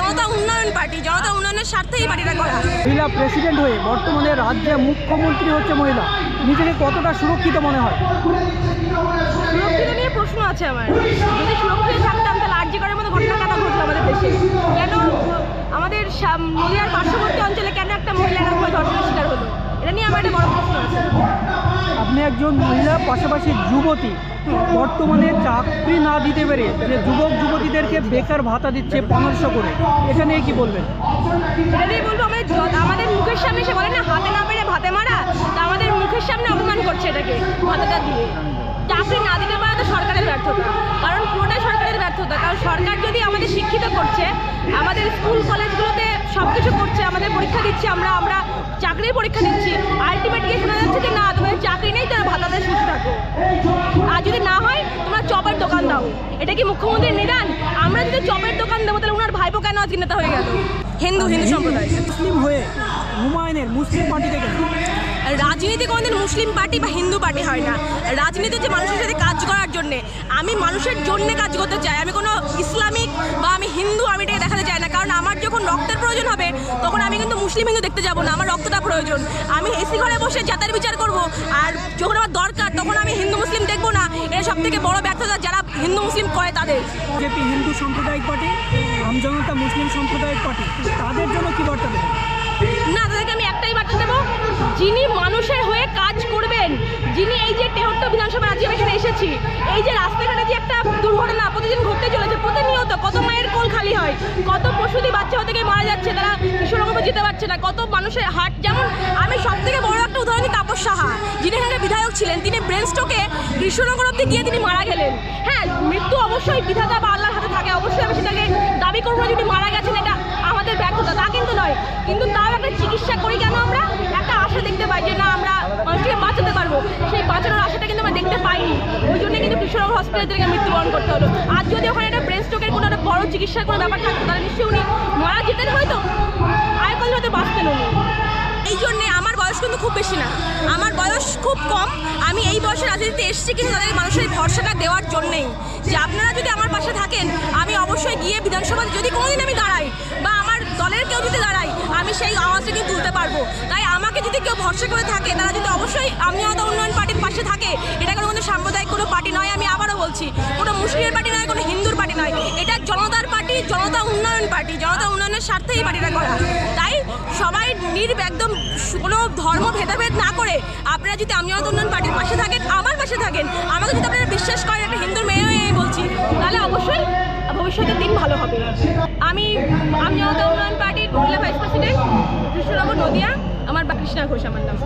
জনতা উন্নয়ন পার্টি, জনতা উন্নয়নের স্বার্থে এই পার্টিটা করা। মহিলা প্রেসিডেন্ট হয়ে বর্তমানে রাজ্যে মুখ্যমন্ত্রী হচ্ছে মহিলা, নিজেকে কতটা সুরক্ষিত মনে হয়? সুরক্ষিত নিয়ে প্রশ্ন আছে আমার। যদি সুরক্ষিত থাকতাম তাহলে আরজি করার মতো ঘটনা কেন ঘটলো আমাদের দেশে? কেন আমাদের নদীয়ার পার্শ্ববর্তী অঞ্চলে কেন একটা মহিলা এরকমভাবে ধর্ষণের শিকার হলো? এটা নিয়ে আমার একটা বড় প্রশ্ন আছে। আপনি একজন মহিলা, পাশাপাশি যুবতী, বর্তমানে চাকরি না দিতে পেরে যে যুবক যুবতীদেরকে বেকার ভাতা দিচ্ছে 1500 করে, এটা নিয়ে কি বলবেন? এটা নিয়ে বলবো আমাদের মুখের সামনে সে বলে না হাতে না পেরে ভাতে মারা, তা আমাদের মুখের সামনে অপমান করছে এটাকে ভাতাটা দিয়ে। চাকরি না দিতে পারা তো সরকারের ব্যর্থতা, কারণ পুরোটাই সরকারের ব্যর্থতা। কারণ সরকার যদি আমাদের শিক্ষিত করছে, আমাদের স্কুল কলেজগুলোতে সব কিছু করছে, আমাদের পরীক্ষা দিচ্ছে, আমরা চাকরির পরীক্ষা দিচ্ছি, আলটিমেটলি শোনা যাচ্ছে যে না তোমাদের চাকরি নেই, তারা ভাতাতে সুস্থ থাকো। আর যদি না হয় তোমরা চপের দোকান দাও। এটা কি মুখ্যমন্ত্রীর নিদান? আমরা যদি চপের দোকান দেবো তাহলে ওনার ভাইপো কেন আজকে নেতা হয়ে গেল? হিন্দু সম্প্রদায় মুসলিম হয়ে হুমায়ুনের মুসলিম পার্টিতে কেন? রাজনীতি কোনোদিন মুসলিম পার্টি বা হিন্দু পার্টি হয় না। রাজনীতি হচ্ছে মানুষের সাথে কাজ করার জন্যে। আমি মানুষের জন্যে কাজ করতে চাই। আমি কোনো ইসলামিক বা আমি হিন্দু আমি এটাকে দেখাতে চাই না। কারণ আমার যখন রক্তের প্রয়োজন হবে তখন আমি কিন্তু মুসলিম হিন্দু দেখতে যাবো না, আমার রক্তটা প্রয়োজন। আমি এসি ঘরে বসে জাতের বিচার করব, আর যখন আমার দরকার তখন আমি হিন্দু মুসলিম দেখবো না। এটা সব থেকে বড় ব্যর্থতা যারা হিন্দু মুসলিম করে তাদের। বিজেপি হিন্দু সাম্প্রদায়িক পার্টি, আমজনতা মুসলিম সাম্প্রদায়িক পার্টি, তাদের জন্য কি বার্তা দেবেন? না, তাদেরকে আমি একটাই বার্তা দেবো, যিনি মানুষের হয়ে কাজ করবেন, যিনি এই যে 73 বিধানসভা রাজ্যে আমি এখানে এসেছি, এই যে রাস্তাঘাটে যে একটা দুর্ঘটনা প্রতিদিন ঘটতে চলেছে, প্রতিনিয়ত কত মায়ের কোল খালি হয়, কত প্রসূতি বাচ্চা হতে গিয়ে মারা যাচ্ছে, তারা কৃষ্ণনগরে যেতে পারছে না, কত মানুষের হার্ট। যেমন আমি সব থেকে বড় একটা উদাহরণ দিই, তাপস সাহা, যিনি এখানে বিধায়ক ছিলেন, তিনি ব্রেন স্ট্রোকে কৃষ্ণনগর অব্দি গিয়ে তিনি মারা গেলেন। হ্যাঁ, মৃত্যু অবশ্যই বিধাতা বা আল্লাহর হাতে থাকে, অবশ্যই আমি সেটাকে দাবি করবো না যদি মারা গেছেন এটা আমাদের ব্যর্থতা, তা কিন্তু নয়। কিন্তু তাও একটা চিকিৎসা করি কেন আমরা? একটা আশা দেখতে পাই যে না আমরা মানুষকে বাঁচাতে পারবো, সেই বাঁচানোর আশাটা কিন্তু আমরা দেখতে পাইনি। ওই জন্য কিন্তু কৃষ্ণনগর হসপিটাল থেকে মৃত্যুবরণ করতে হলো। আর যদি ওখানে একটা ব্রেন স্ট্রোকের কোনো একটা বড় চিকিৎসার কোনো ব্যাপার থাকতো তাহলে নিশ্চয়ই উনি মারা যেতেন, হয়তো আয়কল হয়তো বাঁচতেন উনি। এই জন্যে আমার বয়স কিন্তু খুব বেশি না, আমার বয়স খুব কম। আমি এই বয়সে রাজনীতিতে এসেছি কিন্তু তাদের মানুষের ভরসাটা দেওয়ার জন্যেই, যে আপনারা যদি আমার পাশে থাকেন আমি অবশ্যই গিয়ে বিধানসভায় যদি কোনোদিন আমি দাঁড়াই বা আমার দলের কেউ যদি দাঁড়াই, আমি সেই আওয়াজটা কিন্তু তুলতে পারবো। তাই আমাকে যদি কেউ ভরসা করে থাকে, তারা যদি অবশ্যই আমজনতা উন্নয়ন পার্টির পাশে থাকে। এটা কোনো সাম্প্রদায়িক কোনো পার্টি নয়, আমি আবারও বলছি, কোনো মুসলিমের পার্টি নয়, কোনো হিন্দুর পার্টি নয়, এটা জনতার পার্টি, জনতা উন্নয়ন পার্টি, জনতা উন্নয়নের স্বার্থে এই পার্টিটা করা। তাই সবাই একদম কোনো ধর্ম ভেদাভেদ না করে আপনারা যদি আমজনতা উন্নয়ন পার্টির পাশে থাকেন, আমার পাশে থাকেন, আমাকে যদি আপনারা বিশ্বাস করেন, একটা হিন্দুর মেয়ে হয়ে বলছি, তাহলে অবশ্যই ভবিষ্যতের দিন ভালো হবে। আমি আমজনতা উন্নয়ন পার্টির মহিলা ভাইস প্রেসিডেন্ট, কৃষ্ণনগর নদিয়া, আমার কৃষ্ণা ঘোষ আমার নাম।